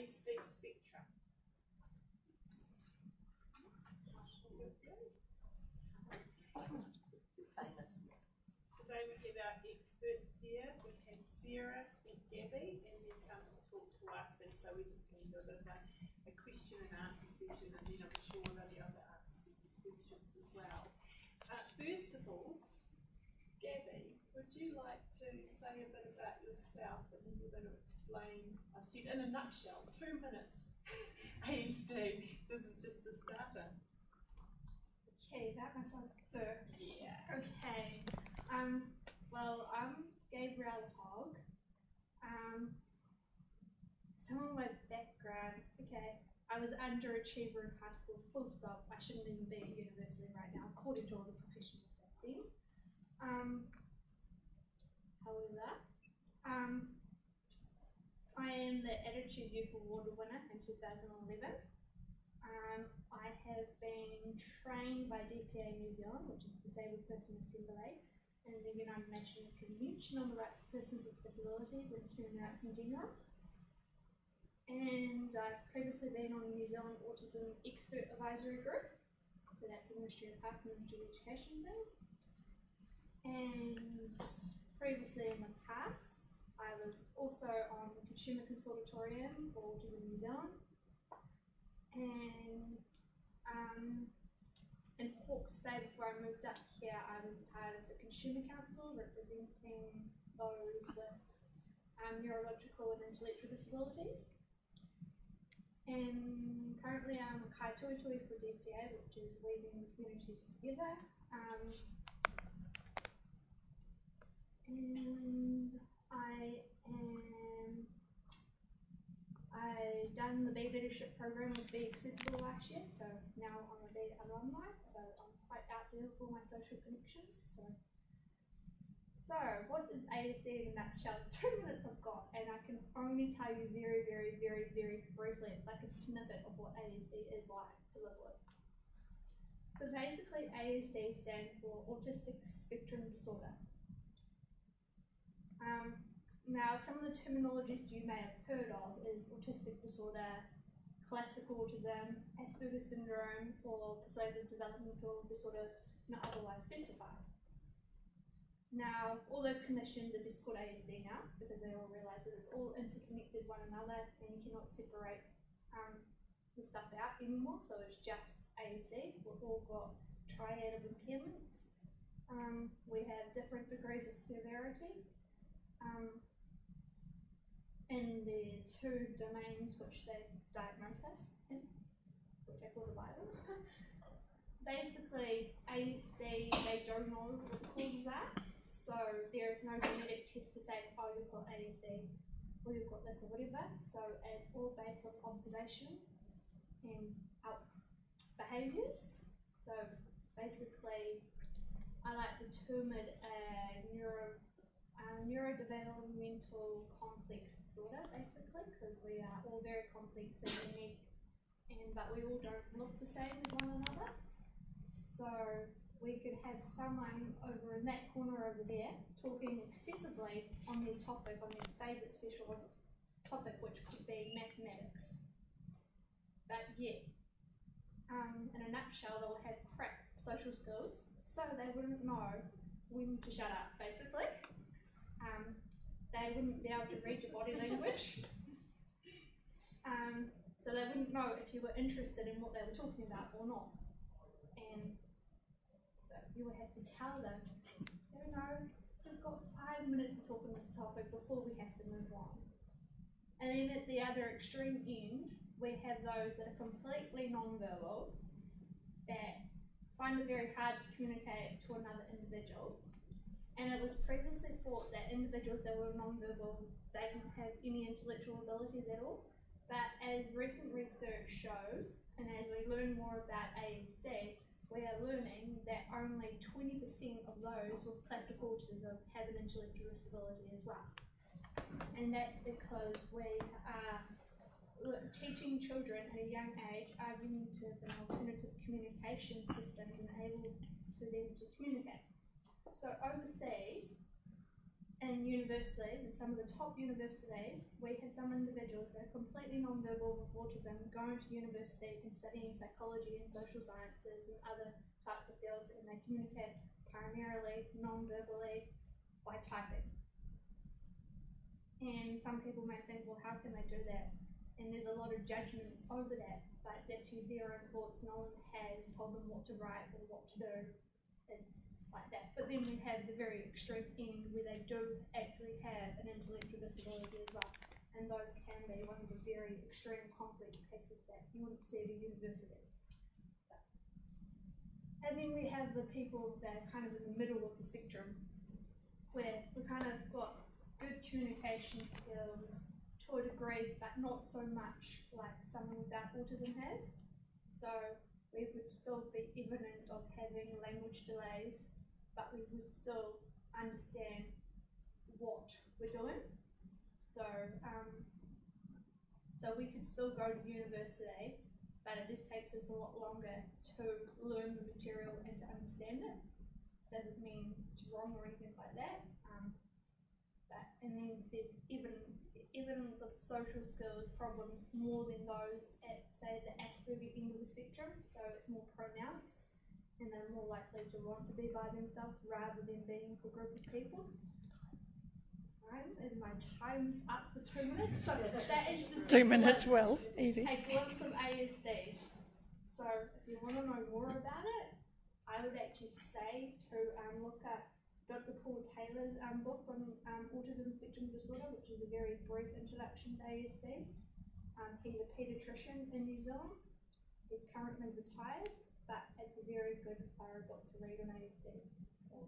ASD spectrum. Today we have our experts here. We have Sarah and Gabby, and they've come to talk to us, and so we're just going to do a bit of a question and answer session, and then I'm sure they'll be able to answer some questions as well. First of all, Gabby, would you like to say a bit about yourself, and then you're going to explain, I've said in a nutshell, 2 minutes, ASD. This is just a starter. Okay, about myself first. Yeah. Okay. Well, I'm Gabrielle Hogg. Some of my background, okay, I was an underachiever in high school, full stop. I shouldn't even be at university right now, according to all the professionals back then. However, I am the Attitude Youth Award winner in 2011. I have been trained by DPA New Zealand, which is Disabled Person Assembly, and the United Nations Convention on the Rights of Persons with Disabilities and Human Rights in general. And I've previously been on the New Zealand Autism Expert Advisory Group, so that's a Ministry of Health and Ministry of Education thing. And previously in the past, I was also on the Consumer Consultatorium for Autism New Zealand. And in Hawke's Bay, before I moved up here, I was part of the Consumer Council, representing those with neurological and intellectual disabilities. And currently I'm a kaituitui for DPA, which is weaving the communities together. And I done the Be Leadership program with Be Accessible last year, so now I'm a Be alumni, so I'm quite out there with all my social connections. So what is ASD in a nutshell? 2 minutes I've got, and I can only tell you very, very, very, very briefly. It's like a snippet of what ASD is like to live with. So basically ASD stands for Autism Spectrum Disorder. Now, some of the terminologies you may have heard of is autistic disorder, classic autism, Asperger's syndrome, or persuasive developmental disorder not otherwise specified. Now, all those conditions are just called ASD now because they all realise that it's all interconnected one another and you cannot separate the stuff out anymore, so it's just ASD. We've all got triad of impairments. We have different degrees of severity. In the two domains which they diagnose us in, which I call the Bible. Basically, ASD, they don't know what causes that, so there is no genetic test to say, oh, you've got ASD, or you've got this or whatever, so it's all based on observation and behaviours. So basically, I like to term it a neurodevelopmental complex disorder, basically, because we are all very complex and unique, but we all don't look the same as one another. So we could have someone over in that corner over there talking excessively on their topic, on their favourite special topic, which could be mathematics. But yet, in a nutshell, they'll have crap social skills, so they wouldn't know when to shut up, basically. They wouldn't be able to read your body language. So they wouldn't know if you were interested in what they were talking about or not. And so you would have to tell them, we've got 5 minutes to talk on this topic before we have to move on. And then at the other extreme end, we have those that are completely non-verbal, that find it very hard to communicate to another individual. And it was previously thought that individuals that were non-verbal, they didn't have any intellectual abilities at all. But as recent research shows, and as we learn more about ASD, we are learning that only 20% of those with classic autism have an intellectual disability as well. And that's because we are teaching children at a young age, argumentative and alternative communication systems and able to them to communicate. So overseas, in universities, and some of the top universities, we have some individuals that are completely non-verbal with autism going to university and studying psychology and social sciences and other types of fields, and they communicate primarily non-verbally by typing. And some people may think, well, how can they do that? And there's a lot of judgments over that, but it's actually their own thoughts. No one has told them what to write or what to do. It's like that. But then we have the very extreme end where they do actually have an intellectual disability as well. And those can be one of the very extreme complex cases that you wouldn't see at a university. And then we have the people that are kind of in the middle of the spectrum, where we kind of got good communication skills to a degree, but not so much like someone without autism has. So we would still be evident of having language delays, but we would still understand what we're doing. So, so we could still go to university, but it just takes us a lot longer to learn the material and to understand it. Doesn't mean it's wrong or anything like that. And then there's evidence of social skills problems more than those at, say, the Asperger end of the spectrum. So it's more pronounced, and they're more likely to want to be by themselves rather than being with a group of people. And my time's up for 2 minutes. So that is just 2 minutes, well, easy. A glimpse of ASD. So if you want to know more about it, I would actually say to look up Dr. Paul Taylor's book on Autism Spectrum Disorder, which is a very brief introduction to ASD. He's a paediatrician in New Zealand. He's currently retired, but it's a very good, thorough book to read on ASD. So.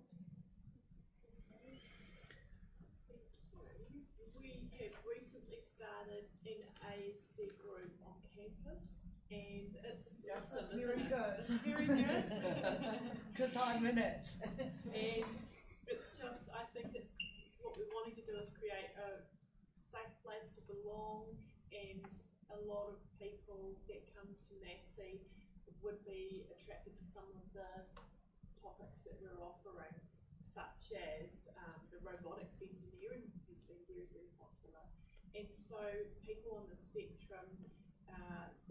We have recently started an ASD group on campus, and it's awesome, That's very good. It's very good. Because I'm in it. And it's just, I think it's what we're wanting to do is create a safe place to belong, and a lot of people that come to Massey would be attracted to some of the topics that we're offering, such as the robotics engineering has been very, very popular. And so people on the spectrum,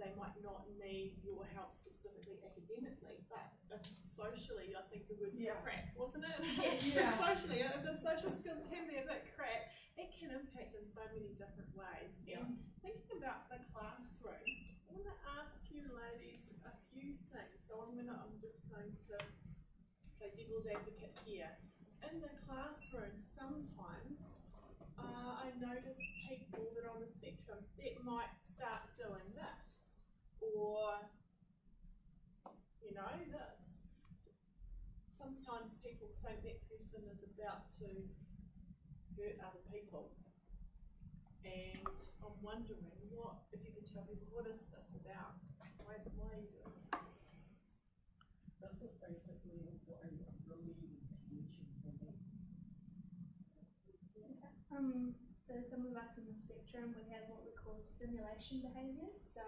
they might not need your help specifically academically, but socially, I think the word was crap, wasn't it? Yes. Socially, the social skill can be a bit crap. It can impact in so many different ways. Yeah. And thinking about the classroom, I want to ask you ladies a few things. So I'm just going to play devil's advocate here. In the classroom, sometimes I notice people that are on the spectrum that might start doing this, or, you know, this. Sometimes people think that person is about to hurt other people, and I'm wondering if you could tell people, what is this about? Why are you doing this? This is basically what I really teach women. So some of us on the spectrum, we have what we call stimulation behaviours. So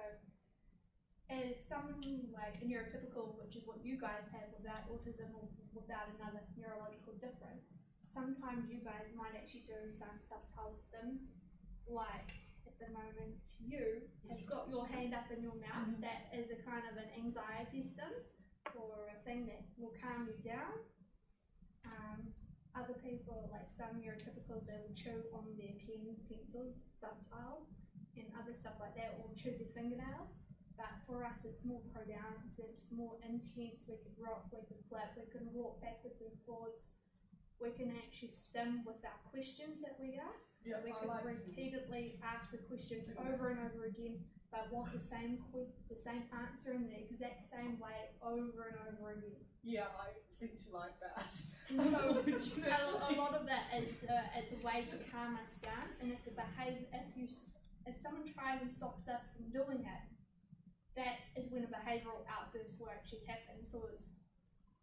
as someone like a neurotypical, which is what you guys have without autism or without another neurological difference, sometimes you guys might actually do some subtle stims, like at the moment you have got your hand up in your mouth. That is a kind of an anxiety stim, or a thing that will calm you down. Other people, like some neurotypicals, they will chew on their pens, pencils, subtle, and other stuff like that, or chew their fingernails. But for us, it's more pronounced, it's more intense. We can rock, we can flap, we can walk backwards and forwards. We can actually stim with our questions that we ask. So we can repeatedly ask the question over and over again, but want the same answer in the exact same way over and over again. Yeah, I seem to like that. And so a lot of that is it's a way to calm us down. And if if someone tries and stops us from doing it, that is when a behavioural outburst will actually happen. So it's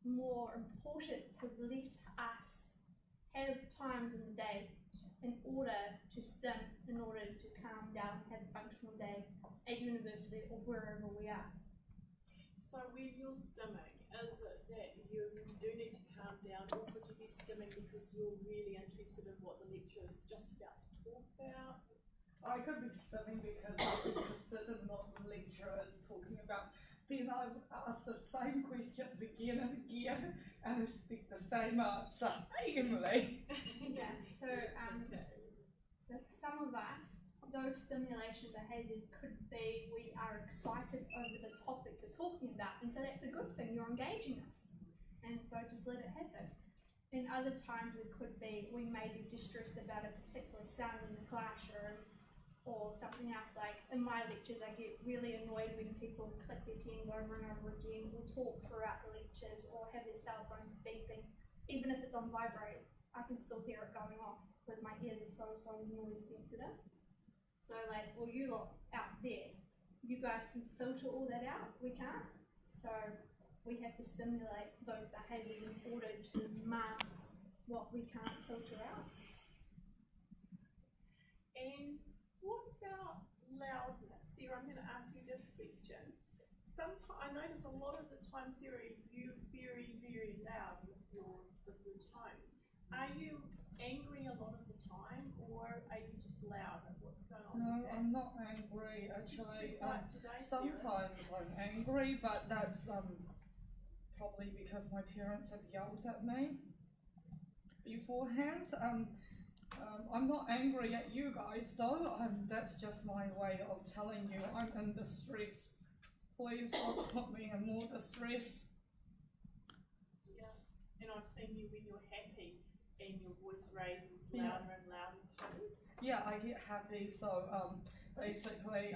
more important to let us have times in the day in order to stim, in order to calm down, have a functional day at university or wherever we are. So when you're stimming, is it that you do need to calm down, or could you be stimming because you're really interested in what the lecturer is just about to talk about? I could be stimming because I'm interested in what the lecturer is talking about. Then I would ask the same questions again and again and expect the same answer. Hey, Emily. Yeah, so so for some of us, those stimulation behaviours could be we are excited over the topic you're talking about, and so that's a good thing, you're engaging us, and so just let it happen. And other times it could be we may be distressed about a particular sound in the classroom or something else. Like in my lectures, I get really annoyed when people click their pens over and over again, or talk throughout the lectures, or have their cell phones beeping. Even if it's on vibrate, I can still hear it going off because my ears are so noise sensitive. So like for you lot out there, you guys can filter all that out, we can't. So we have to simulate those behaviours in order to mask what we can't filter out. And what about loudness? Sarah, I'm going to ask you this question. Sometimes I notice a lot of the time, Sarah, you're very, very loud with your tone. Are you angry a lot of the time, or are you just loud? What's going on? No, with that? I'm not angry actually. Too quiet today, Sarah? Sometimes I'm angry, but that's probably because my parents have yelled at me beforehand. I'm not angry at you guys though. That's just my way of telling you I'm in distress. Please don't put me in more distress. Yeah, and I've seen you when you're happy and your voice raises louder and louder too. Yeah, I get happy, so basically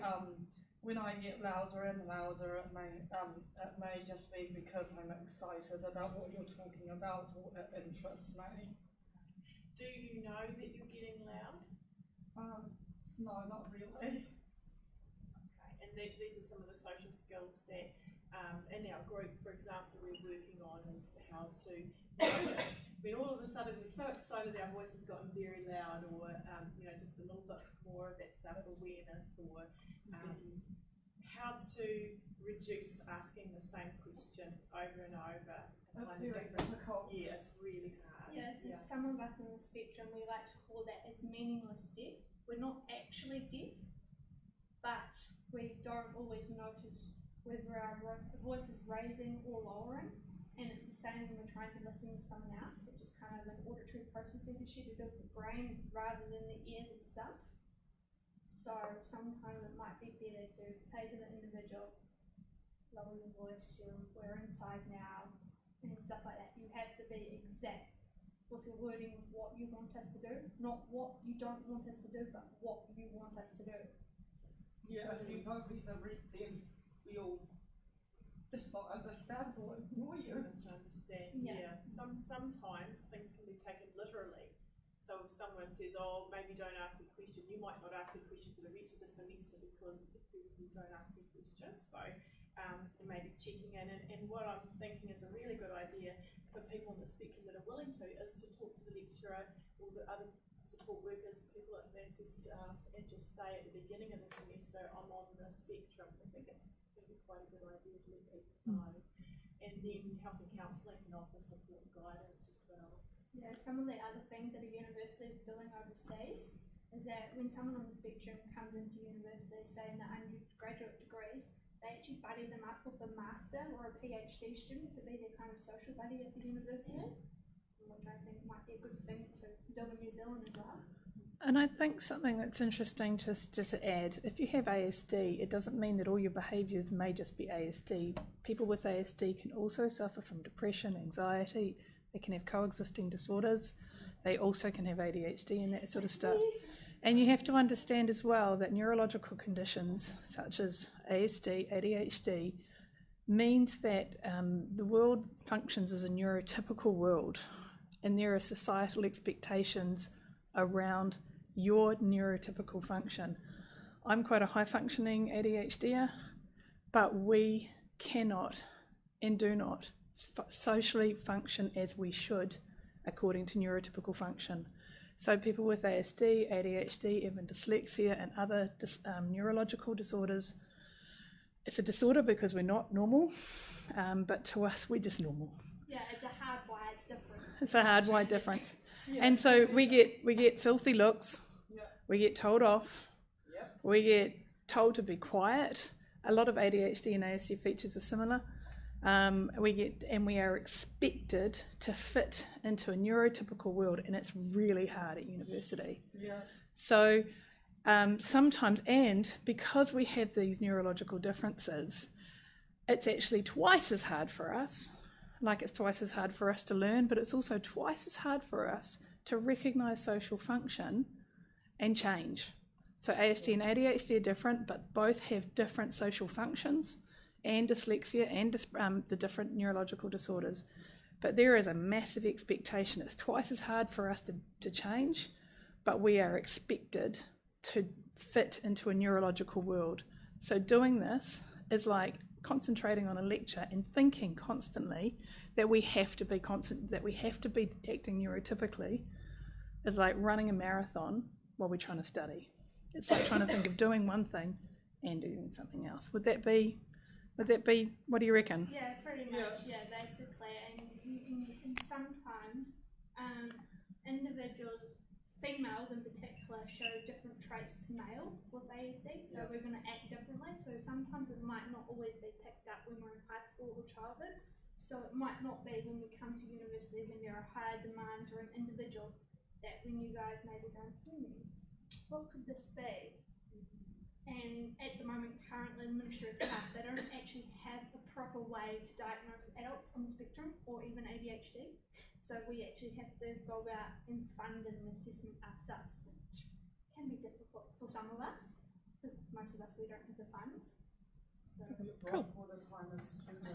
when I get louder and louder, it may just be because I'm excited about what you're talking about, or it interests me. Do you know that you're getting loud? No, not really. Okay, and these are some of the social skills that in our group, for example, we're working on, is how to notice when all of a sudden we're so excited our voice has gotten very loud, or just a little bit more of that self-awareness, or how to reduce asking the same question over and over. That's very difficult. Yeah, it's really hard. Yeah, so some of us on the spectrum, we like to call that as meaningless deaf. We're not actually deaf, but we don't always notice whether our voice is raising or lowering. And it's the same when we're trying to listen to someone else, which is kind of an auditory processing issue to do with the brain rather than the ears itself. So sometimes it might be better to say to the individual, lower your voice, we're inside now, and stuff like that. You have to be exact with your wording of what you want us to do, not what you don't want us to do, but what you want us to do. Yeah, if you don't read the read, then we'll just not understand or ignore you. Misunderstand. Yeah. Sometimes things can be taken literally. So if someone says, "Oh, maybe don't ask me a question," you might not ask a question for the rest of the semester because the person don't ask me questions. So maybe checking in. And what I'm thinking is a really good idea for people on the spectrum that are willing to is to talk to the lecturer or the other support workers, people at Massey staff, and just say at the beginning of the semester, "I'm on the spectrum." I think it's going to be quite a good idea to let people know. And then Health and Counselling can offer support and guidance as well. Yeah, some of the other things that a university is doing overseas is that when someone on the spectrum comes into university saying that undergraduate degrees, they actually buddy them up with a master or a PhD student to be their kind of social buddy at the university, which I think might be a good thing to do in New Zealand as well. And I think something that's interesting just to add, if you have ASD, it doesn't mean that all your behaviours may just be ASD. People with ASD can also suffer from depression, anxiety, they can have coexisting disorders, they also can have ADHD and that sort of stuff. And you have to understand as well that neurological conditions such as ASD, ADHD, means that the world functions as a neurotypical world, and there are societal expectations around your neurotypical function. I'm quite a high-functioning ADHDer, but we cannot and do not socially function as we should according to neurotypical function. So people with ASD, ADHD, even dyslexia and other neurological disorders it's a disorder because we're not normal, but to us we're just normal. Yeah, it's a hardwired difference. It's a hardwired difference. Yeah. And so we get filthy looks, Yeah. we get told off, Yep. we get told to be quiet. A lot of ADHD and ASD features are similar. We are expected to fit into a neurotypical world, and it's really hard at university. Yeah. So sometimes, and because we have these neurological differences, it's actually twice as hard for us. Like, it's twice as hard for us to learn, but it's also twice as hard for us to recognise social function and change. So ASD and ADHD are different, but both have different social functions, and dyslexia and the different neurological disorders. But there is a massive expectation. It's twice as hard for us to change, but we are expected to fit into a neurological world. So doing this is like concentrating on a lecture and thinking constantly that we have to be acting neurotypically is like running a marathon while we're trying to study. It's like trying to think of doing one thing and doing something else. Would that be, what do you reckon? Yeah, pretty much, yeah, basically. And sometimes individuals, females in particular, show different traits to male with ASD, so we're going to act differently. So sometimes it might not always be picked up when we're in high school or childhood. So it might not be when we come to university when there are higher demands or an individual that when you guys may be going, what could this be? And at the moment, currently, the Ministry of Health, they don't actually have a proper way to diagnose adults on the spectrum or even ADHD. So we actually have to go out and fund an assessment ourselves, which can be difficult for some of us, because most of us, we don't have the funds. So Cool. All the time as students.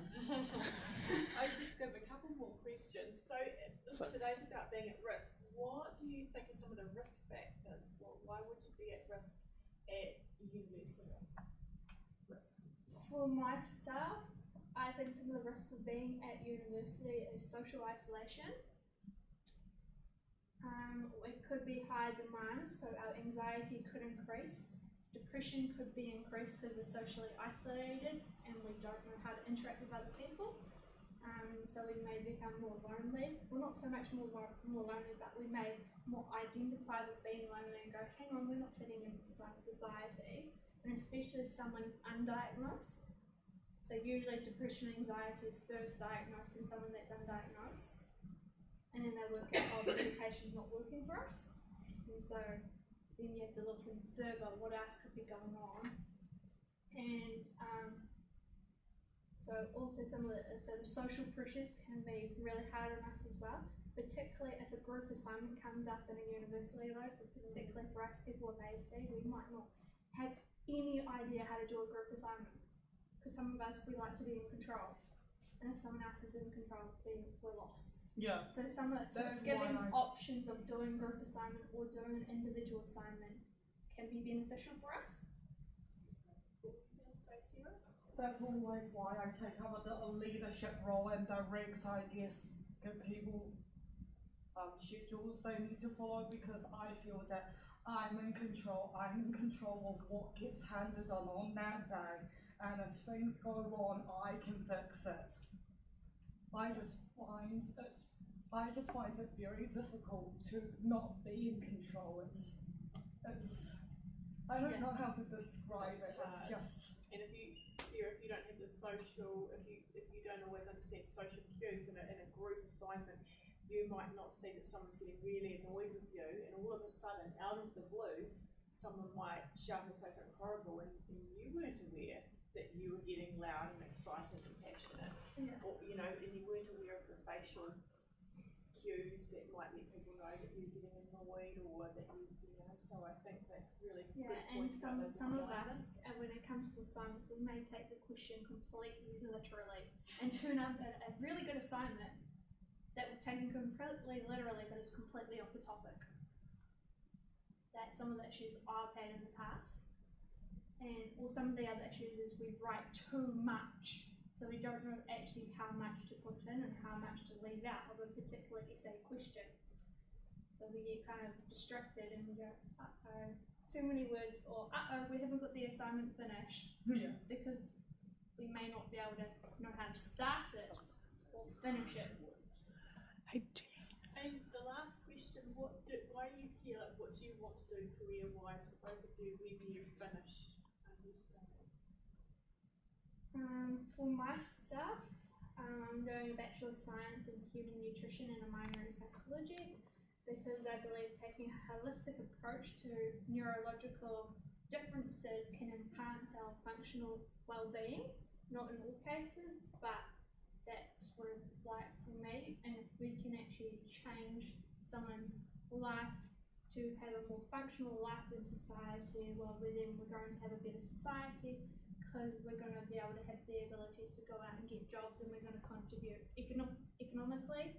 I just got a couple more questions. So today's about being at risk. What do you think are some of the risk factors? Well, why would you be at risk at university? for myself, I think some of the risks of being at university is social isolation. It could be higher demand, so our anxiety could increase. Depression could be increased because we're socially isolated and we don't know how to interact with other people. So we may become more lonely. Well, not so much more lonely, but we may more identify with being lonely and go, hang on, we're not fitting into society. And especially if someone's undiagnosed. So usually depression and anxiety is first diagnosed in someone that's undiagnosed. And then they work out, oh, the medication's not working for us. And so then you have to look in further what else could be going on. And so also the social pressures can be really hard on us as well, particularly if a group assignment comes up in a university load, particularly for us people with ASD, we might not have any idea how to do a group assignment. Because some of us, we like to be in control. And if someone else is in control, then we're lost. Yeah. So giving options of doing group assignment or doing an individual assignment can be beneficial for us. That's always why I take up a leadership role and direct, I guess, give people schedules they need to follow, because I feel that I'm in control of what gets handed on that day, and if things go wrong, I can fix it. I just find it very difficult to not be in control. It's I don't know how to describe it. It's just. And if you don't have the social, if you don't always understand social cues in a group assignment, you might not see that someone's getting really annoyed with you, and all of a sudden, out of the blue, someone might shout or say something horrible, and you weren't aware that you were getting loud and excited and passionate, or and you weren't aware of the facial cues that might let people know that you're getting annoyed or that you. So I think that's really good. And some of us, when it comes to assignments, we may take the question completely literally and turn up a really good assignment that we're taking completely literally, but it's completely off the topic. That's some of the issues I've had in the past. Or some of the other issues is we write too much. So we don't know actually how much to put in and how much to leave out of a particular essay question. So we get kind of distracted and we go, uh-oh, too many words, or uh-oh, we haven't got the assignment finished. Yeah. Because we may not be able to know how to start it or finish it. And the last question, why are you here? Like, what do you want to do career-wise for both of you when you finish your study? For myself, I'm doing a Bachelor of Science in Human Nutrition and a minor in Psychology because I believe taking a holistic approach to neurological differences can enhance our functional well-being, not in all cases, but that's what it's like for me. And if we can actually change someone's life to have a more functional life in society, well, then we're going to have a better society because we're going to be able to have the abilities to go out and get jobs, and we're going to contribute economically,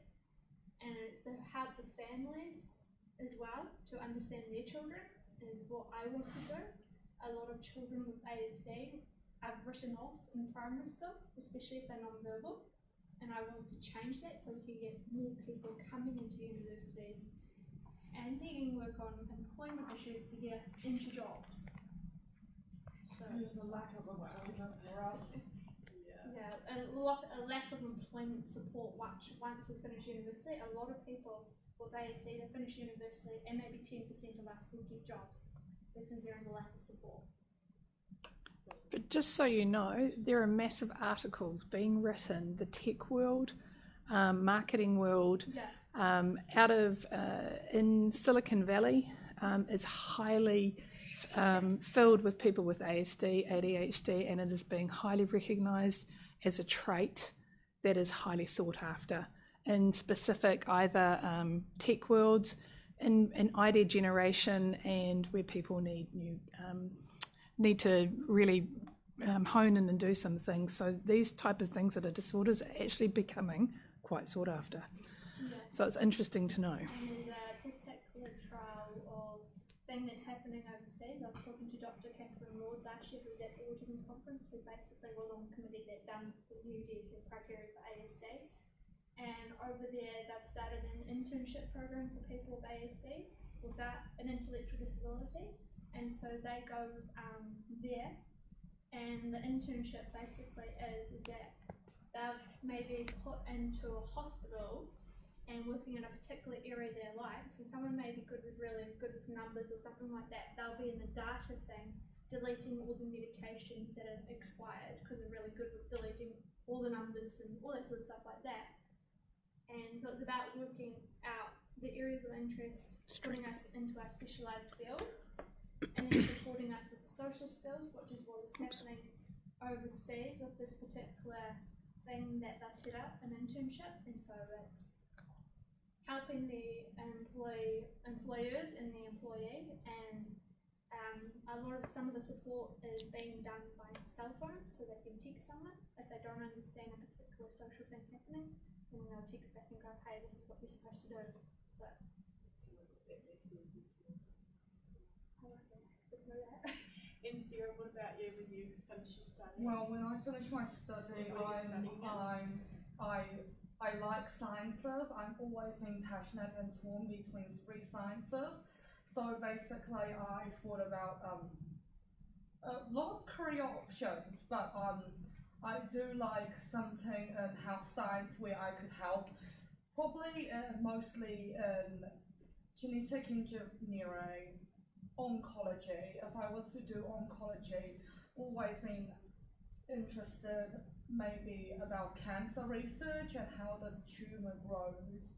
and it's to help the families as well to understand their children is what I want to do. A lot of children with ASD are written off in primary school, especially if they're non-verbal. And I want to change that so we can get more people coming into universities and then work on employment issues to get us into jobs. So there's a lack of employment for us. Yeah, a lack of employment support once we finish university. A lot of people with ASD, they finish university and maybe 10% of us will get jobs because there is a lack of support. But just so you know, there are massive articles being written, the tech world, marketing world, out of in Silicon Valley is highly filled with people with ASD, ADHD, and it is being highly recognised as a trait that is highly sought after in specific either tech worlds, in idea generation, and where people need to really hone in and do some things. So these type of things that are disorders are actually becoming quite sought after. Yeah. So it's interesting to know. And there's a particular trial of thing that's happening overseas. I was talking to Dr. Catherine Ward last year, who was at the Autism Conference, who basically was on the committee that done the new DSM criteria for ASD. And over there, they've started an internship program for people with ASD without an intellectual disability. And so they go there, and the internship basically is that they've maybe put into a hospital and working in a particular area they like. So someone may be really good with numbers or something like that. They'll be in the data thing, deleting all the medications that are expired because they're really good with deleting all the numbers and all that sort of stuff like that. And so it's about working out the areas of interest, putting us into our specialised field, and then supporting us with the social skills, which is what is happening overseas with this particular thing that they've set up, an internship. And so it's helping the employers and the employee, and some of the support is being done by cell phones, so they can text someone if they don't understand a particular social thing happening, and then they'll text back and go, hey, this is what you're supposed to do. So And Sarah, what about you when you finish your study? Well, when I finish my study, I like sciences. I've always been passionate and torn between three sciences. So basically, I thought about a lot of career options, but I do like something in health science where I could help, probably mostly in genetic engineering, oncology. If I was to do oncology, always been interested maybe about cancer research and how the tumor grows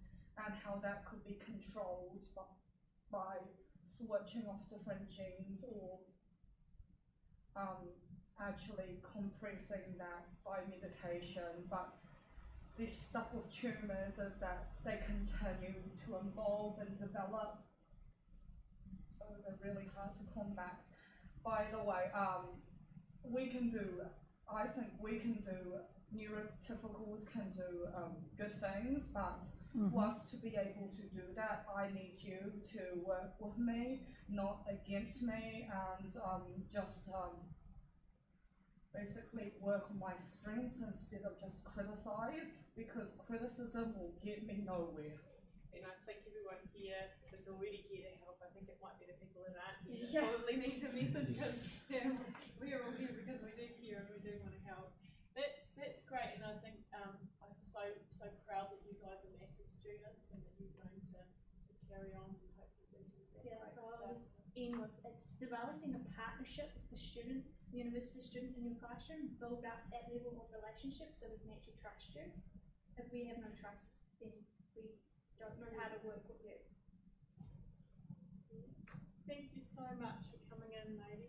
and how that could be controlled by switching off different genes or actually compressing that by medication. But this stuff with tumors is that they continue to evolve and develop, so they're really hard to combat. By the way, I think we can do, neurotypicals can do good things, but for us to be able to do that, I need you to work with me, not against me, and just basically work on my strengths instead of just criticize, because criticism will get me nowhere. And I think everyone here is already here to help. I think it might be the people that aren't here probably need the message, because we're all here because we do care and we do want to help. carry on and hopefully do some great So stuff. it's developing a partnership with the student, the university student in your classroom, build up that level of relationship so we can actually trust you. If we have no trust, then we don't know how to work with you. Thank you so much for coming in, ladies.